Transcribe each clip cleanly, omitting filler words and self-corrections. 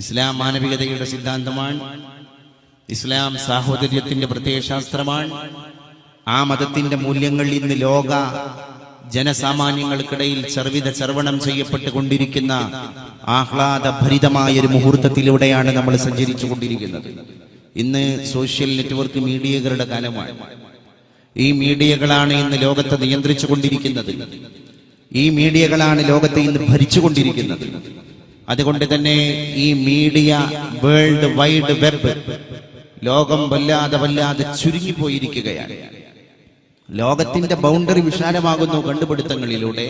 ഇസ്ലാം മാനവികതയുടെ സിദ്ധാന്തമാണ്. ഇസ്ലാം സാഹോദര്യത്തിന്റെ പ്രത്യയശാസ്ത്രമാണ്. ആ മതത്തിന്റെ മൂല്യങ്ങൾ ഇന്ന് ലോക ജനസാമാന്യങ്ങൾക്കിടയിൽ ചർവണം ചെയ്യപ്പെട്ടുകൊണ്ടിരിക്കുന്ന ആഹ്ലാദഭരിതമായ ഒരു മുഹൂർത്തത്തിലൂടെയാണ് നമ്മൾ സഞ്ചരിച്ചു കൊണ്ടിരിക്കുന്നത്. ഇന്ന് സോഷ്യൽ നെറ്റ്വർക്ക് മീഡിയകളുടെ കാലമാണ്. ഈ മീഡിയകളാണ് ഇന്ന് ലോകത്തെ നിയന്ത്രിച്ചു കൊണ്ടിരിക്കുന്നത്. ഈ മീഡിയകളാണ് ലോകത്തെ ഇന്ന് ഭരിച്ചുകൊണ്ടിരിക്കുന്നത്. അതുകൊണ്ട് തന്നെ ഈ മീഡിയ, വേൾഡ് വൈഡ് വെബ്, ലോകം വല്ലാതെ ചുരുങ്ങിപ്പോയിരിക്കുകയാണ്. ലോകത്തിന്റെ ബൗണ്ടറി വിശാലമാകുന്നു കണ്ടുപിടുത്തങ്ങളിലൂടെ,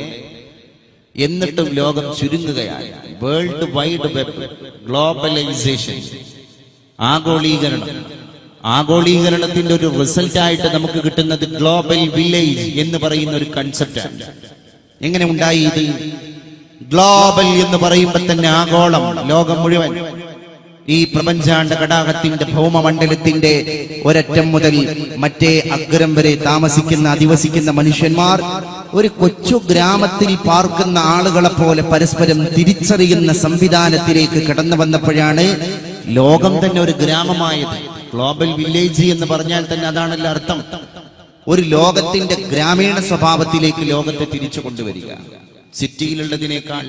എന്നിട്ടും ലോകം ചുരുങ്ങുകയാണ്. വേൾഡ് വൈഡ് വെബ്, ഗ്ലോബലൈസേഷൻ, ആഗോളീകരണത്തിന്റെ ഒരു റിസൾട്ടായിട്ട് നമുക്ക് കിട്ടുന്നത് ഗ്ലോബൽ വില്ലേജ് എന്ന് പറയുന്ന ഒരു കൺസെപ്റ്റാണ്. എങ്ങനെ ഉണ്ടായി ഇത്? ഗ്ലോബൽ എന്ന് പറയുമ്പോൾ തന്നെ ആഗോളം, ലോകം മുഴുവൻ, ഈ പ്രപഞ്ചാണ്ട കടാകത്തിന്റെ ഭൗമമണ്ഡലത്തിന്റെ ഒരറ്റം മുതൽ മറ്റേ അഗ്രം വരെ അധിവസിക്കുന്ന മനുഷ്യന്മാർ ഒരു കൊച്ചു ഗ്രാമത്തിൽ പാർക്കുന്ന ആളുകളെ പോലെ പരസ്പരം തിരിച്ചറിയുന്ന സംവിധാനത്തിലേക്ക് കടന്നു വന്നപ്പോഴാണ് ലോകം തന്നെ ഒരു ഗ്രാമമായത്. ഗ്ലോബൽ വില്ലേജ് എന്ന് പറഞ്ഞാൽ തന്നെ അതാണല്ലോ അർത്ഥം. ഒരു ലോകത്തിന്റെ ഗ്രാമീണ സ്വഭാവത്തിലേക്ക് ലോകത്തെ തിരിച്ചു കൊണ്ടുവരിക. സിറ്റിയിലുള്ളതിനേക്കാൾ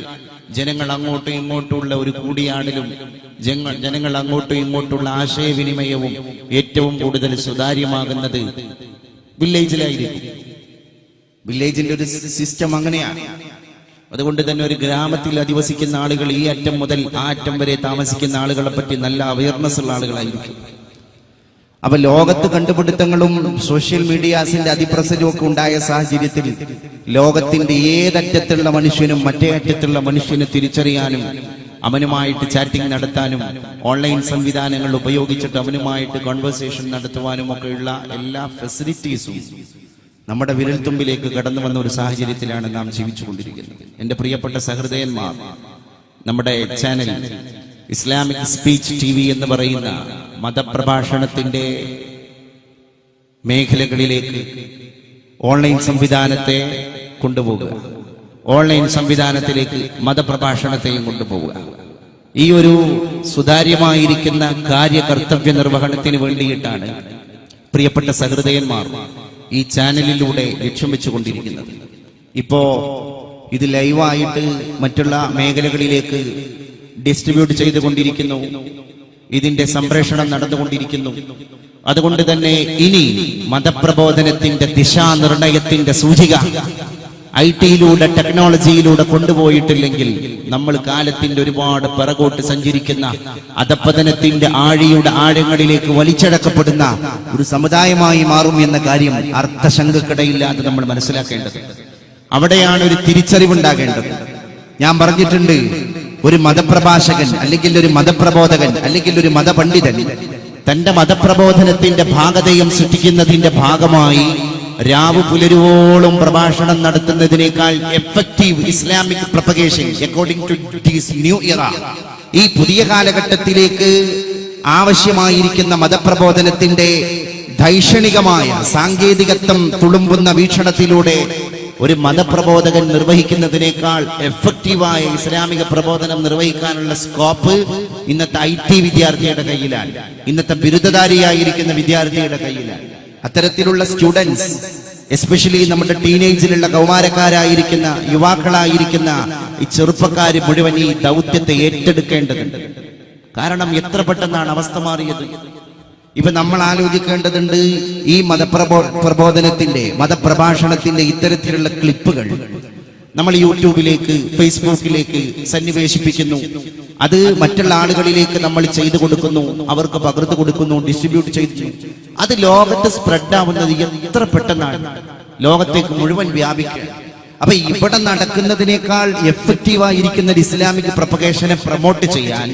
ജനങ്ങൾ അങ്ങോട്ടും ഇങ്ങോട്ടുള്ള ഒരു കൂടിയാടലും, ജനങ്ങൾ അങ്ങോട്ടും ഇങ്ങോട്ടുള്ള ആശയവിനിമയവും ഏറ്റവും കൂടുതൽ സുതാര്യമാകുന്നത് വില്ലേജിലായിരിക്കും. വില്ലേജിന്റെ ഒരു സിസ്റ്റം അങ്ങനെയാണ്. അതുകൊണ്ട് തന്നെ ഒരു ഗ്രാമത്തിൽ അധിവസിക്കുന്ന ആളുകൾ ഈ അറ്റം മുതൽ ആ അറ്റം വരെ താമസിക്കുന്ന ആളുകളെ പറ്റി നല്ല അവയർനെസ് ഉള്ള ആളുകളായിരിക്കും. അപ്പൊ ലോകത്ത് കണ്ടുപിടുത്തങ്ങളും സോഷ്യൽ മീഡിയാസിന്റെ അതിപ്രസരവും ഒക്കെ ഉണ്ടായ സാഹചര്യത്തിൽ ലോകത്തിന്റെ ഏതറ്റത്തുള്ള മനുഷ്യനും മറ്റേ അറ്റത്തുള്ള മനുഷ്യനെ തിരിച്ചറിയാനും അവനുമായിട്ട് ചാറ്റിംഗ് നടത്താനും ഓൺലൈൻ സംവിധാനങ്ങൾ ഉപയോഗിച്ചിട്ട് അവനുമായിട്ട് കോൺവെർസേഷൻ നടത്തുവാനും ഒക്കെയുള്ള എല്ലാ ഫെസിലിറ്റീസും നമ്മുടെ വിരൽത്തുമ്പിലേക്ക് കടന്നു വന്ന ഒരു സാഹചര്യത്തിലാണ് നാം ജീവിച്ചുകൊണ്ടിരിക്കുന്നത്. എന്റെ പ്രിയപ്പെട്ട സഹൃദയന്മാർ, നമ്മുടെ ചാനൽ ഇസ്ലാമിക് സ്പീച്ച് TV എന്ന് പറയുന്ന മതപ്രഭാഷണത്തിന്റെ മേഖലകളിലേക്ക് ഓൺലൈൻ സംവിധാനത്തെ കൊണ്ടുപോകുക, ഓൺലൈൻ സംവിധാനത്തിലേക്ക് മതപ്രഭാഷണത്തെയും കൊണ്ടുപോകുക. ഈ ഒരു സുതാര്യമായിരിക്കുന്ന കാര്യകർത്തവ്യ നിർവഹണത്തിന് വേണ്ടിയിട്ടാണ് പ്രിയപ്പെട്ട സഹൃദയന്മാർ ഈ ചാനലിലൂടെ ലക്ഷ്യം വെച്ചുകൊണ്ടിരിക്കുന്നത്. ഇപ്പോ ഇത് ലൈവായിട്ട് മറ്റുള്ള മേഖലകളിലേക്ക് ഡിസ്ട്രിബ്യൂട്ട് ചെയ്തുകൊണ്ടിരിക്കുന്നു. ഇതിന്റെ സംപ്രേഷണം നടന്നുകൊണ്ടിരിക്കുന്നു. അതുകൊണ്ട് തന്നെ ഇനി മതപ്രബോധനത്തിന്റെ ദിശാനിർണയത്തിന്റെ സൂചിക IT-യിലൂടെ, ടെക്നോളജിയിലൂടെ കൊണ്ടുപോയിട്ടില്ലെങ്കിൽ നമ്മൾ കാലത്തിന്റെ ഒരുപാട് പിറകോട്ട് സഞ്ചരിക്കുന്ന, അധപ്പതനത്തിന്റെ ആഴിയുടെ ആഴങ്ങളിലേക്ക് വലിച്ചടക്കപ്പെടുന്ന ഒരു സമുദായമായി മാറും എന്ന കാര്യം അർത്ഥശങ്കക്കിടയില്ലാതെ നമ്മൾ മനസ്സിലാക്കേണ്ടത്. അവിടെയാണ് ഒരു തിരിച്ചറിവുണ്ടാകേണ്ടത്. ഞാൻ പറഞ്ഞിട്ടുണ്ട്, ഒരു മതപ്രഭാഷകൻ അല്ലെങ്കിൽ ഒരു മതപ്രബോധകൻ അല്ലെങ്കിൽ ഒരു മതപണ്ഡിതൻ തന്റെ മതപ്രബോധനത്തിന്റെ ഭാഗതയം സൃഷ്ടിക്കുന്നതിന്റെ ഭാഗമായി രാവ് പുലരുവോളം പ്രഭാഷണം നടത്തുന്നതിനേക്കാൾ effective Islamic propagation according to this new era, ഈ പുതിയ കാലഘട്ടത്തിലേക്ക് ആവശ്യമായിരിക്കുന്ന മതപ്രബോധനത്തിന്റെ ധൈഷണികമായ സാങ്കേതികത്വം തുളുമ്പുന്ന വീക്ഷണത്തിലൂടെ ഒരു മതപ്രബോധകൻ നിർവഹിക്കുന്നതിനേക്കാൾ എഫക്റ്റീവായ ഇസ്ലാമിക പ്രബോധനം നിർവഹിക്കാനുള്ള സ്കോപ്പ് ഇന്നത്തെ IT വിദ്യാർത്ഥിയുടെ കയ്യിലാണ്, ഇന്നത്തെ ബിരുദധാരിയായിരിക്കുന്ന വിദ്യാർത്ഥിയുടെ കയ്യിലാണ്. അത്തരത്തിലുള്ള സ്റ്റുഡൻസ്, എസ്പെഷ്യലി നമ്മുടെ ടീനേജിലുള്ള കൗമാരക്കാരായിരിക്കുന്ന യുവാക്കളായിരിക്കുന്ന ഈ ചെറുപ്പക്കാര് മുഴുവൻ ഈ ദൗത്യത്തെ ഏറ്റെടുക്കേണ്ടതുണ്ട്. കാരണം എത്ര പെട്ടെന്നാണ് അവസ്ഥ മാറിയത്. ഇപ്പൊ നമ്മൾ ആലോചിക്കേണ്ടതുണ്ട്, ഈ മതപ്രബോധനത്തിന്റെ, മതപ്രഭാഷണത്തിന്റെ ഇത്തരത്തിലുള്ള ക്ലിപ്പുകൾ നമ്മൾ യൂട്യൂബിലേക്ക്, ഫേസ്ബുക്കിലേക്ക് സന്നിവേശിപ്പിക്കുന്നു. അത് മറ്റുള്ള ആളുകളിലേക്ക് നമ്മൾ ചെയ്തു കൊടുക്കുന്നു, അവർക്ക് പകർന്നു കൊടുക്കുന്നു, ഡിസ്ട്രിബ്യൂട്ട് ചെയ്തു. അത് ലോകത്ത് സ്പ്രെഡ് ആവുന്നത് എത്ര പെട്ടെന്നാണ്, ലോകത്തേക്ക് മുഴുവൻ വ്യാപിക്കുക. അപ്പൊ ഇവിടെ നടക്കുന്നതിനേക്കാൾ എഫക്റ്റീവായിരിക്കുന്ന ഒരു ഇസ്ലാമിക് പ്രൊപ്പഗേഷനെ പ്രൊമോട്ട് ചെയ്യാൻ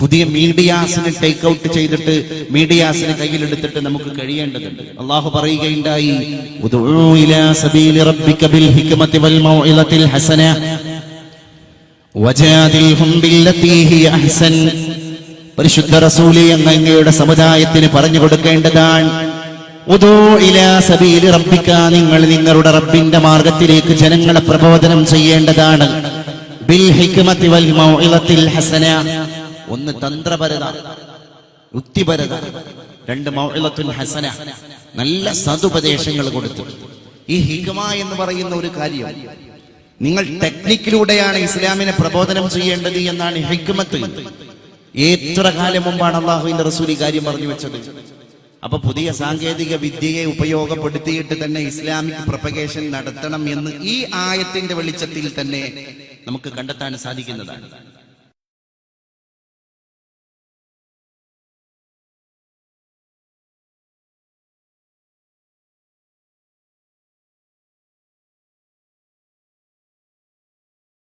പുതിയ മീഡിയാസിനെ ടേക്ക് ഔട്ട് ചെയ്തിട്ട് മീഡിയാസിനെ കയ്യിലെടുത്തിട്ട് നമുക്ക് കഴിയേണ്ടതുണ്ട്. അള്ളാഹു പറയുകയുണ്ടായി, ഉദ്ഉ ഇലാ സബീലി റബ്ബിക ബിൽ ഹിക്മതി വൽ മൗഇളതിൽ ഹസന വജാദിൽഹും ബില്ലതി ഹിയ അഹ്സൻ. പരിശുദ്ധ റസൂലേ, അങ്ങയുടെ സമുദായത്തിന് പറഞ്ഞു കൊടുക്കേണ്ടതാണ്, ഉദ്ഉ ഇലാ സബീലി റബ്ബിക, നിങ്ങൾ നിങ്ങളുടെ റബ്ബിന്റെ മാർഗത്തിലേക്ക് ജനങ്ങളെ പ്രബോധനം ചെയ്യേണ്ടതാണ്. ബിൽ ഹിക്മതി വൽ മൗഇളതിൽ ഹസന, ഒന്ന് തന്ത്രപരത, യുക്തിപരത, രണ്ട് മൗഇളത്തുൽ ഹസന, നല്ല സതുപദേശങ്ങൾ കൊടുത്തു. ഈ ഹിക്മ എന്ന് പറയുന്ന ഒരു കാര്യം നിങ്ങൾ ടെക്നിക്കിലൂടെയാണ് ഇസ്ലാമിനെ പ്രബോധനം ചെയ്യേണ്ടത് എന്നാണ് ഹിക്മത്ത്. എത്ര കാലം മുമ്പാണ് അള്ളാഹുവിന്റെ റസൂൽ ഈ കാര്യം പറഞ്ഞു വെച്ചത്. അപ്പൊ പുതിയ സാങ്കേതിക വിദ്യയെ ഉപയോഗപ്പെടുത്തിയിട്ട് തന്നെ ഇസ്ലാമിക് പ്രൊപ്പഗേഷൻ നടത്തണം എന്ന് ഈ ആയത്തിന്റെ വെളിച്ചത്തിൽ തന്നെ നമുക്ക് കണ്ടെത്താൻ സാധിക്കുന്നതാണ്.